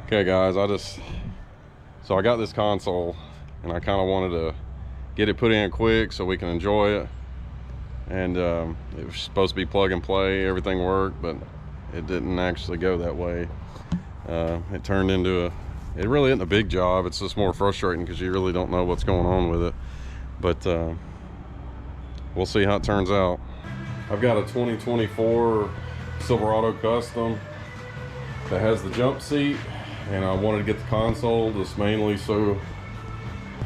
Okay guys, so I got this console and I kind of wanted to get it put in quick so we can enjoy it. And it was supposed to be plug and play, everything worked, but it didn't actually go that way. It turned into it really isn't a big job, it's just more frustrating because you really don't know what's going on with it. But we'll see how it turns out. I've got a 2024 Silverado Custom that has the jump seat, and I wanted to get the console just mainly so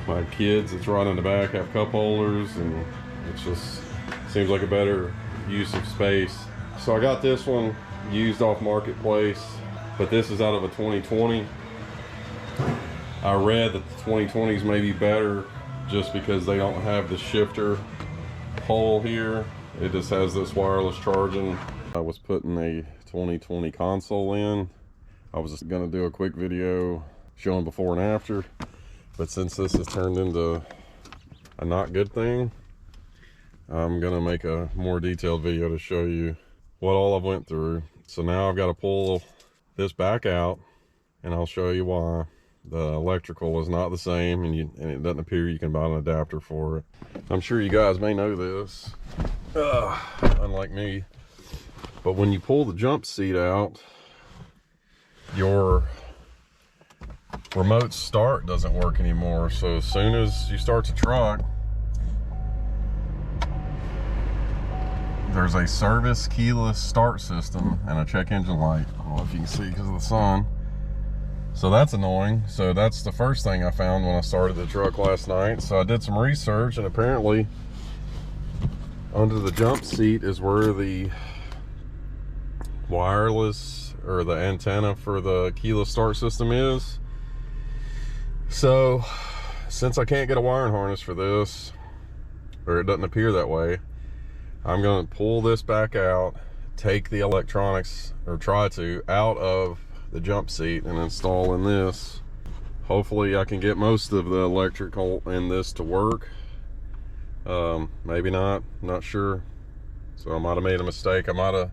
my kids that's right in the back have cup holders, and it just seems like a better use of space. So I got this one used off marketplace, but this is out of a 2020. I read that the 2020s may be better just because they don't have the shifter hole here. It just has this wireless charging. I was putting a 2020 console in. I was just gonna do a quick video showing before and after, but since this has turned into a not good thing, I'm gonna make a more detailed video to show you what all I've went through. So now I've got to pull this back out, and I'll show you why. The electrical is not the same, and it doesn't appear you can buy an adapter for it. I'm sure you guys may know this, unlike me, but when you pull the jump seat out, your remote start doesn't work anymore. So as soon as you start the truck, there's a service keyless start system and a check engine light. I don't know if you can see because of the sun. So that's annoying. So that's the first thing I found when I started the truck last night. So I did some research, and apparently under the jump seat is where the wireless or the antenna for the keyless start system is. So since I can't get a wiring harness for this, or it doesn't appear that way, I'm going to pull this back out, take the electronics, or try to, out of the jump seat and install in this. Hopefully I can get most of the electrical in this to work. Maybe not, not sure. So I might have made a mistake. I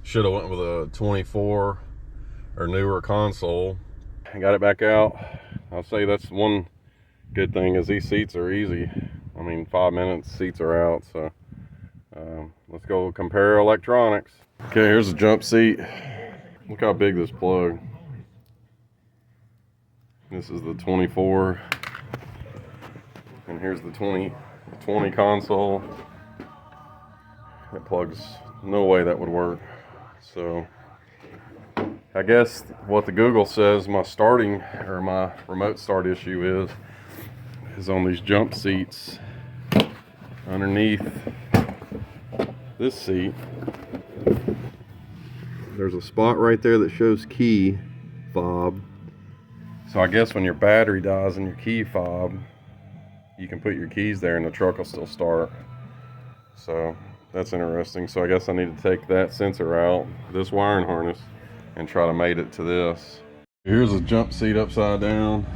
should have went with a 24 or newer console. I got it back out. I'll say that's one good thing, is these seats are easy. I mean, 5 minutes, seats are out. So let's go compare electronics. Okay, here's the jump seat. Look how big this plug. This is the 24, and here's the 20 console. It plugs, no way that would work. So I guess what the Google says my remote start issue is on these jump seats underneath this seat. There's a spot right there that shows key fob. So I guess when your battery dies in your key fob, you can put your keys there and the truck will still start. So that's interesting. So I guess I need to take that sensor out, this wiring harness, and try to mate it to this. Here's a jump seat upside down.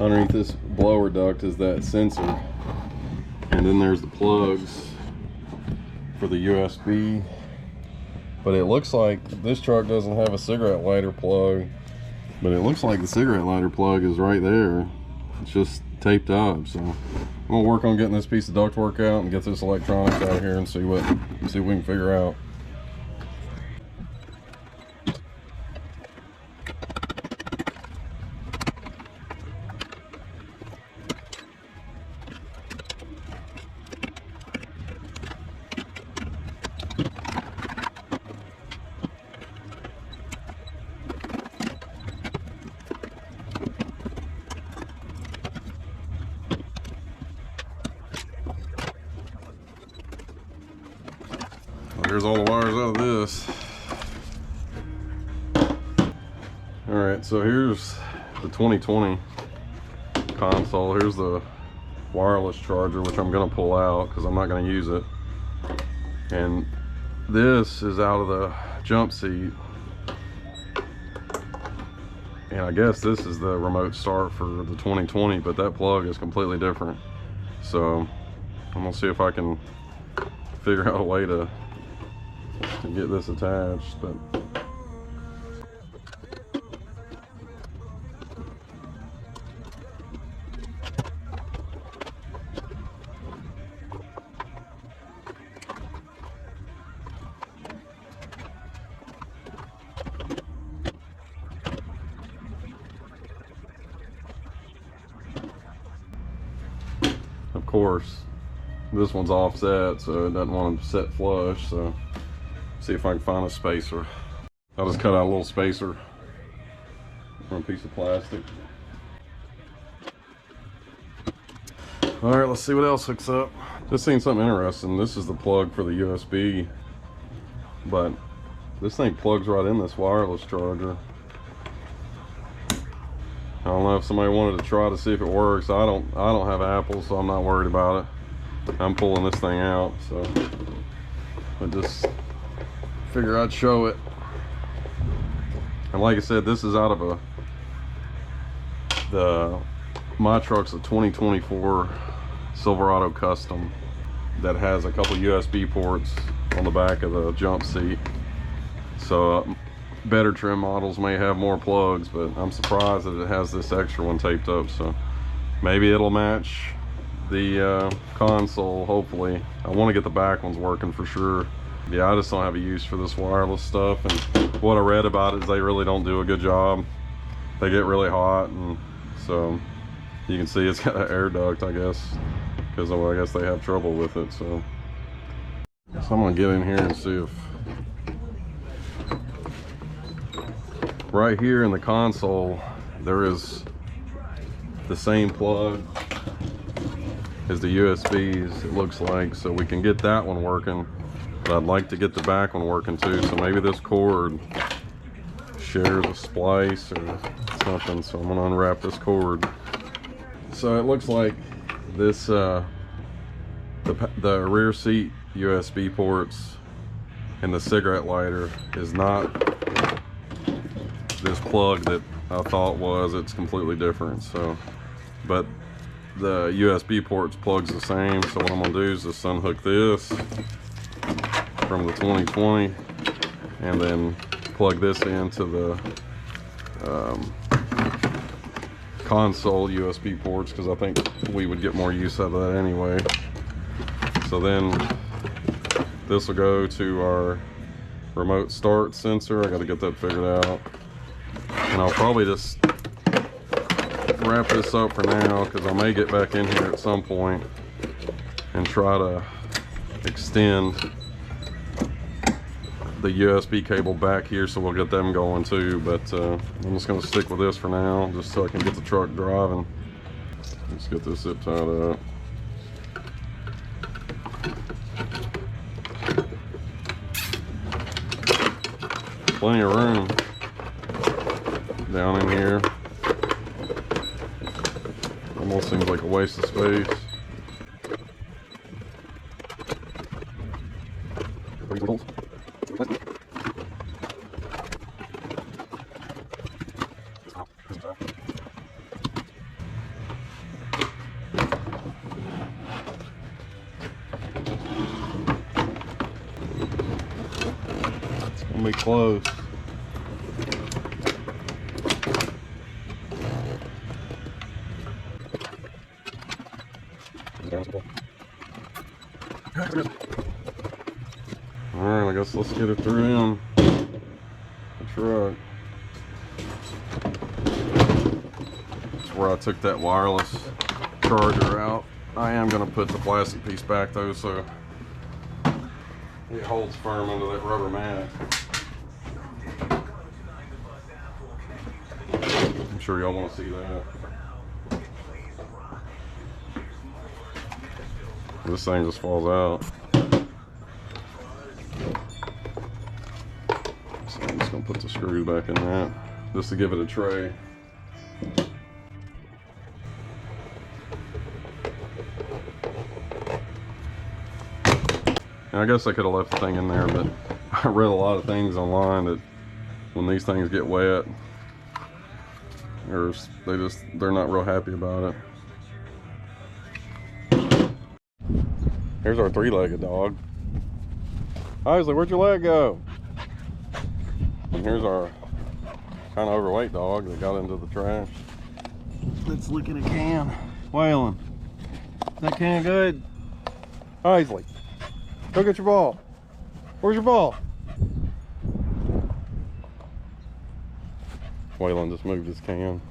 Underneath this blower duct is that sensor, and then there's the plugs for the USB. But it looks like this truck doesn't have a cigarette lighter plug, but it looks like the cigarette lighter plug is right there. It's just taped up. So I'm gonna work on getting this piece of ductwork out and get this electronics out of here and see what we can figure out. Here's all the wires out of this. All right, so here's the 2020 console. Here's the wireless charger, which I'm gonna pull out because I'm not gonna use it. And this is out of the jump seat. And I guess this is the remote start for the 2020, but that plug is completely different. So I'm gonna see if I can figure out a way to get this attached. But of course, this one's offset, so it doesn't want to set flush. So see if I can find a spacer. I'll just cut out a little spacer from a piece of plastic. All right, let's see what else hooks up. Just seen something interesting. This is the plug for the USB, but this thing plugs right in this wireless charger. I don't know if somebody wanted to try to see if it works. I don't have Apple, so I'm not worried about it. I'm pulling this thing out, so I just figure I'd show it. And like I said, this is out of my truck's a 2024 Silverado Custom that has a couple USB ports on the back of the jump seat. So better trim models may have more plugs, but I'm surprised that it has this extra one taped up. So maybe it'll match the console, hopefully. I want to get the back ones working for sure. Yeah, I just don't have a use for this wireless stuff, and what I read about it is they really don't do a good job. They get really hot, and so you can see it's got an air duct, I guess, because I guess they have trouble with it. So I'm gonna get in here and see if right here in the console there is the same plug as the USBs, it looks like. So we can get that one working, but I'd like to get the back one working too. So maybe this cord shares a splice or something. So I'm gonna unwrap this cord. So it looks like this the rear seat USB ports and the cigarette lighter is not this plug that I thought was. It's completely different. So, but the USB ports plugs the same. So what I'm gonna do is just unhook this from the 2020 and then plug this into the console USB ports, because I think we would get more use out of that anyway. So then this will go to our remote start sensor. I got to get that figured out, and I'll probably just wrap this up for now, because I may get back in here at some point and try to extend the USB cable back here, so we'll get them going too. But I'm just going to stick with this for now, just so I can get the truck driving. Let's get this zip tied up. Plenty of room down in here. Almost seems like a waste of space. It's gonna be close. Alright, I guess let's get it through him. The truck. That's where I took that wireless charger out. I am going to put the plastic piece back though, so it holds firm under that rubber mat. I'm sure y'all want to see that. This thing just falls out. So I'm just gonna put the screws back in that, just to give it a tray. And I guess I could have left the thing in there, but I read a lot of things online that when these things get wet, they're not real happy about it. Here's our three-legged dog. Isley, where'd your leg go? And here's our kind of overweight dog that got into the trash. Let's look at a can. Waylon, is that can good? Isley, go get your ball. Where's your ball? Waylon just moved his can.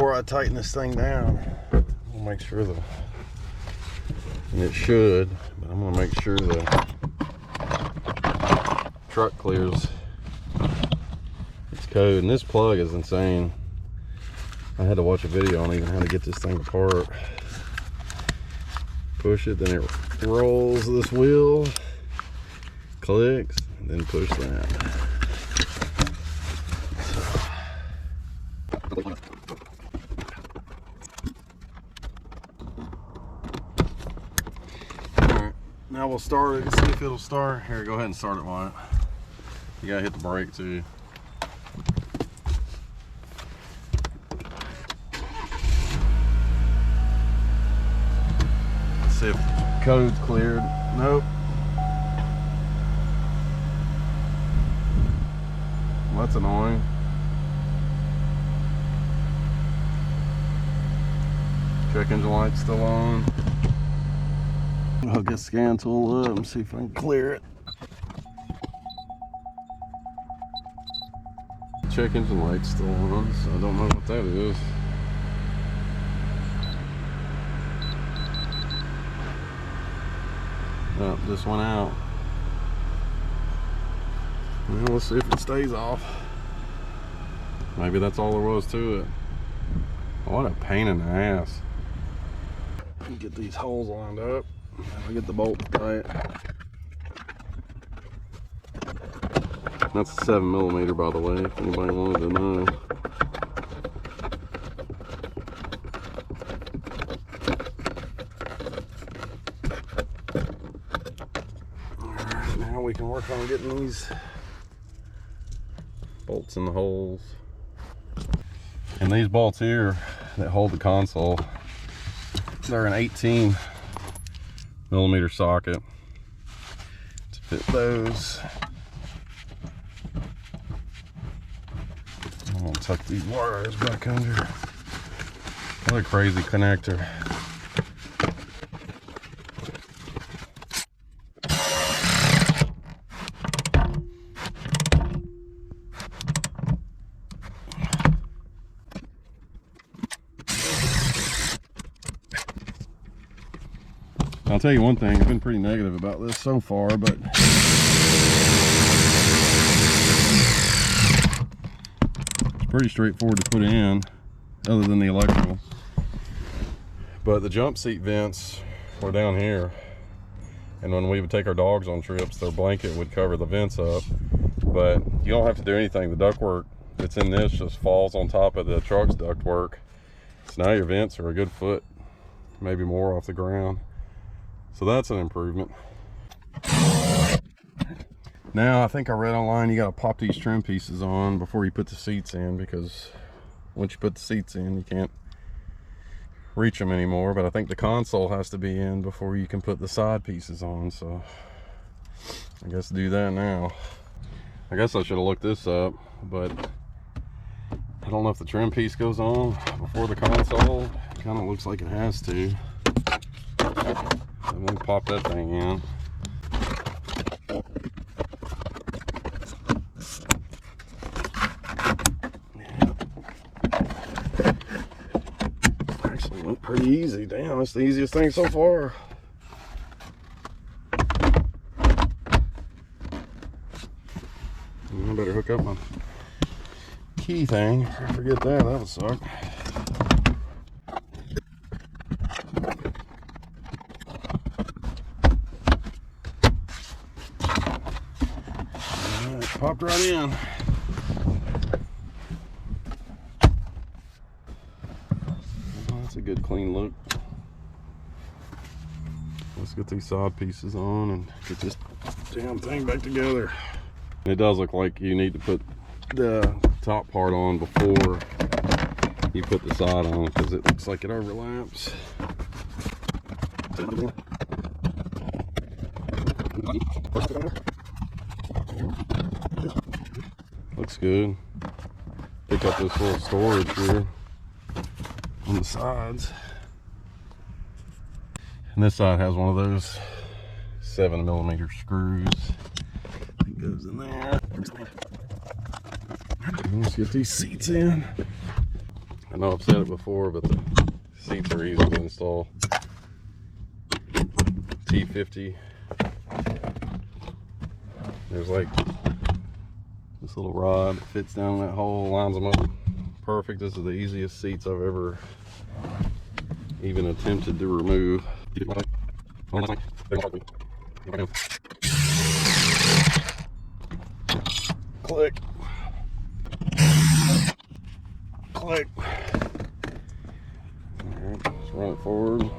before I tighten this thing down. I'll make sure and it should, but I'm gonna make sure the truck clears its code. And this plug is insane. I had to watch a video on even how to get this thing apart. Push it, then it rolls this wheel, clicks, and then push that. Alright, now we'll start it and see if it'll start. Here, go ahead and start it, Wyatt. You gotta hit the brake too. Let's see if the code's cleared. Nope. Well, that's annoying. Check engine light's still on. I'll get scan tool up and see if I can clear it. Check engine light's still on, so I don't know what that is. Oh, this went out. Well, let's see if it stays off. Maybe that's all there was to it. What a pain in the ass. Get these holes lined up. I get the bolt tight. That's a 7mm, by the way, if anybody wanted to know. Alright, now we can work on getting these bolts in the holes. And these bolts here that hold the console, they're an 18mm socket to fit those. I'm gonna tuck these wires back under. What a crazy connector. I'll tell you one thing, I've been pretty negative about this so far, but it's pretty straightforward to put in, other than the electrical. But the jump seat vents were down here, and when we would take our dogs on trips, their blanket would cover the vents up. But you don't have to do anything. The ductwork that's in this just falls on top of the truck's ductwork. So now your vents are a good foot, maybe more off the ground. So that's an improvement. Now I think I read online you gotta pop these trim pieces on before you put the seats in, because once you put the seats in you can't reach them anymore. But I think the console has to be in before you can put the side pieces on, so I guess do that now. I guess I should have looked this up, but I don't know if the trim piece goes on before the console. It kind of looks like it has to. And then pop that thing in. Actually went pretty easy. Damn, it's the easiest thing so far. I better hook up my key thing. If I forget that, that'll suck. Popped right in. Oh, that's a good clean look. Let's get these side pieces on and get this damn thing back together. It does look like you need to put the top part on before you put the side on, because it looks like it overlaps. Looks good. Pick up this little storage here on the sides. And this side has one of those 7mm screws. It goes in there. Let's get these seats in. I know I've said it before, but the seats are easy to install. T50. There's like this little rod that fits down in that hole, lines them up perfect. This is the easiest seats I've ever even attempted to remove. Click. Click. Alright, let's run it forward.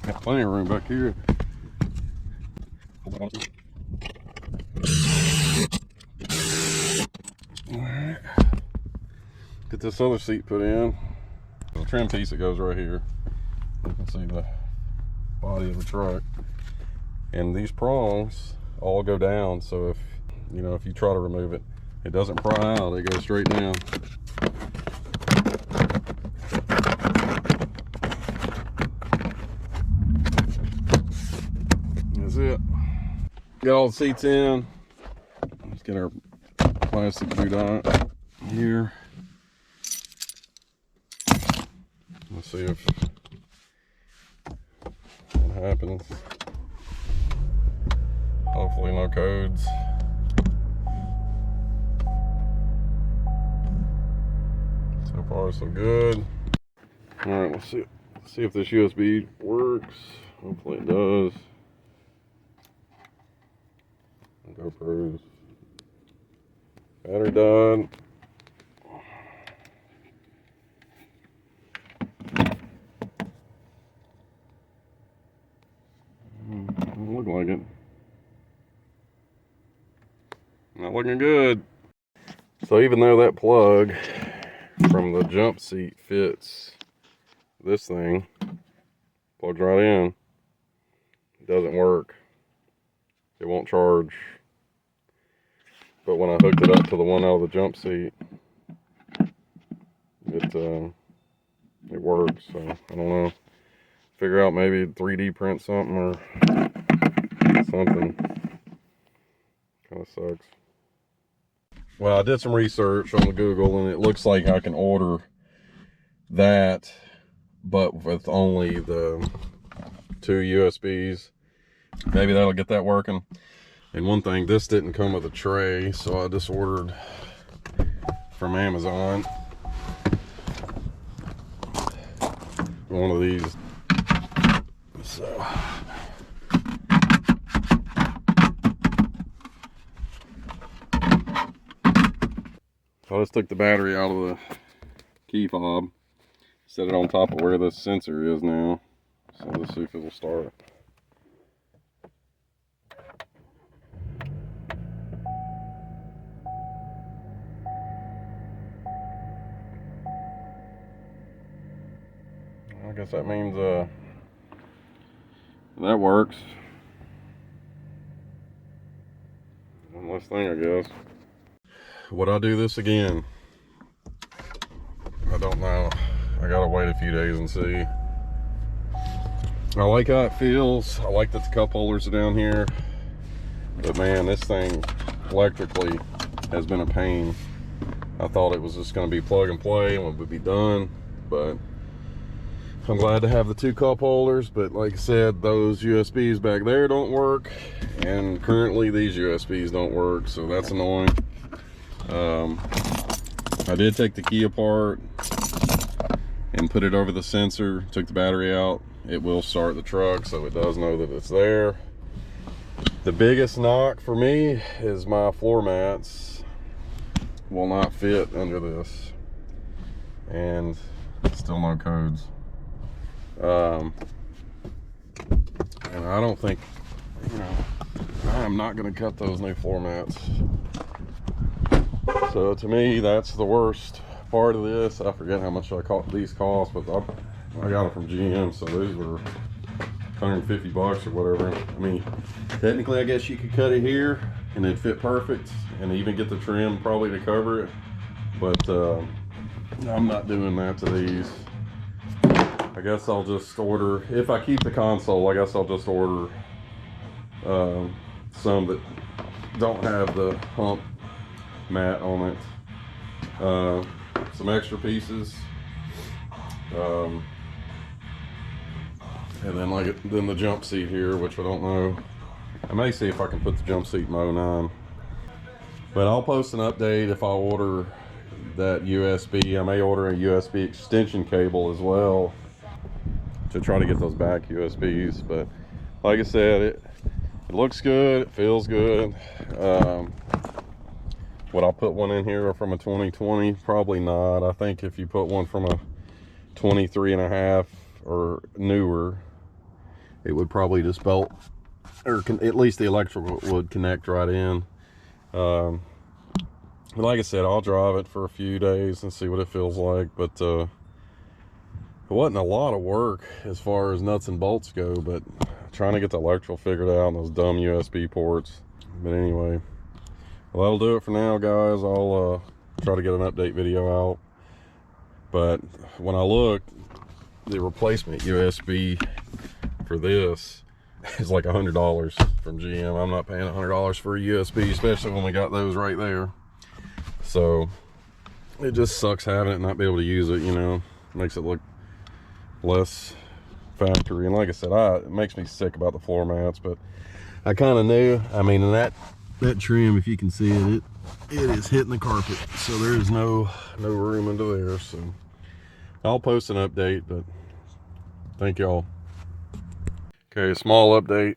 Got plenty of room back here. Alright. Get this other seat put in. The trim piece that goes right here. You can see the body of the truck. And these prongs all go down, so if you try to remove it, it doesn't pry out, it goes straight down. That's it. Got all the seats in. Let's get our plastic boot on it here. Let's see if what happens. Hopefully no codes. So far so good. Alright, let's see if this USB works. Hopefully it does. GoPros. Battery died. Doesn't look like it. Not looking good. So even though that plug from the jump seat fits this thing, plugs right in, it doesn't work. It won't charge. But when I hooked it up to the one out of the jump seat, it works. So I don't know. Figure out maybe 3D print something or something. Kind of sucks. Well, I did some research on the Google, and it looks like I can order that, but with only the 2 USBs. Maybe that'll get that working. And one thing, this didn't come with a tray, so I just ordered from Amazon one of these. So I just took the battery out of the key fob, set it on top of where this sensor is now. So let's see if it'll start. I guess that means that works. One less thing, I guess. Would I do this again? I don't know. I gotta wait a few days and see. I like how it feels. I like that the cup holders are down here. But man, this thing electrically has been a pain. I thought it was just gonna be plug and play and it would be done, but I'm glad to have the 2 cup holders. But like I said, those USBs back there don't work, and currently these USBs don't work, so that's annoying. I did take the key apart and put it over the sensor, took the battery out. It will start the truck, so it does know that it's there. The biggest knock for me is my floor mats will not fit under this, and still no codes. And I don't think, I'm not going to cut those new floor mats. So to me, that's the worst part of this. I forget how much these cost, but I got them from GM, so these were 150 bucks or whatever. I mean, technically, I guess you could cut it here and it'd fit perfect, and even get the trim probably to cover it. But I'm not doing that to these. I guess I'll just order, if I keep the console, I guess I'll just order some that don't have the hump mat on it. Some extra pieces. And then then the jump seat here, which I don't know. I may see if I can put the jump seat in my 09. But I'll post an update if I order that USB. I may order a USB extension cable as well to try to get those back USBs. But like I said, it looks good, it feels good. Would I put one in here from a 2020? Probably not. I think if you put one from a 23.5 or newer, it would probably just belt, or at least the electrical would connect right in. But like I said, I'll drive it for a few days and see what it feels like. But it wasn't a lot of work as far as nuts and bolts go, but trying to get the electrical figured out and those dumb USB ports. But anyway, well, that'll do it for now, guys. I'll try to get an update video out. But when I looked, the replacement USB for this is like $100 from GM. I'm not paying $100 for a USB, especially when we got those right there. So it just sucks having it and not be able to use it, you know. Makes it look less factory. And like I said, it makes me sick about the floor mats, but I kind of knew. I mean, and that trim, if you can see it, it is hitting the carpet, so there is no room under there. So I'll post an update, but thank y'all. Okay, small update.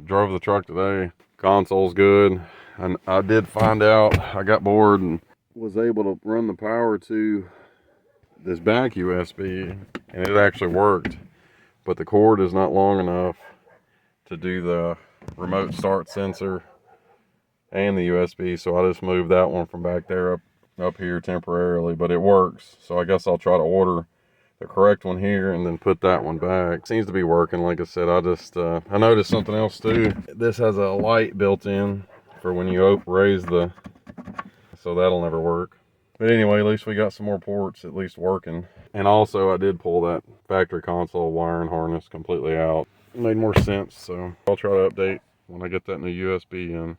Drove the truck today. Console's good. And I did find out, I got bored and was able to run the power to this back USB, and it actually worked. But the cord is not long enough to do the remote start sensor and the USB, so I just moved that one from back there up here temporarily, but it works. So I guess I'll try to order the correct one here and then put that one back. Seems to be working. Like I said, I noticed something else too. This has a light built in for when you raise the, so that'll never work. But anyway, at least we got some more ports at least working. And also I did pull that factory console wiring harness completely out. It made more sense, so I'll try to update when I get that new USB in.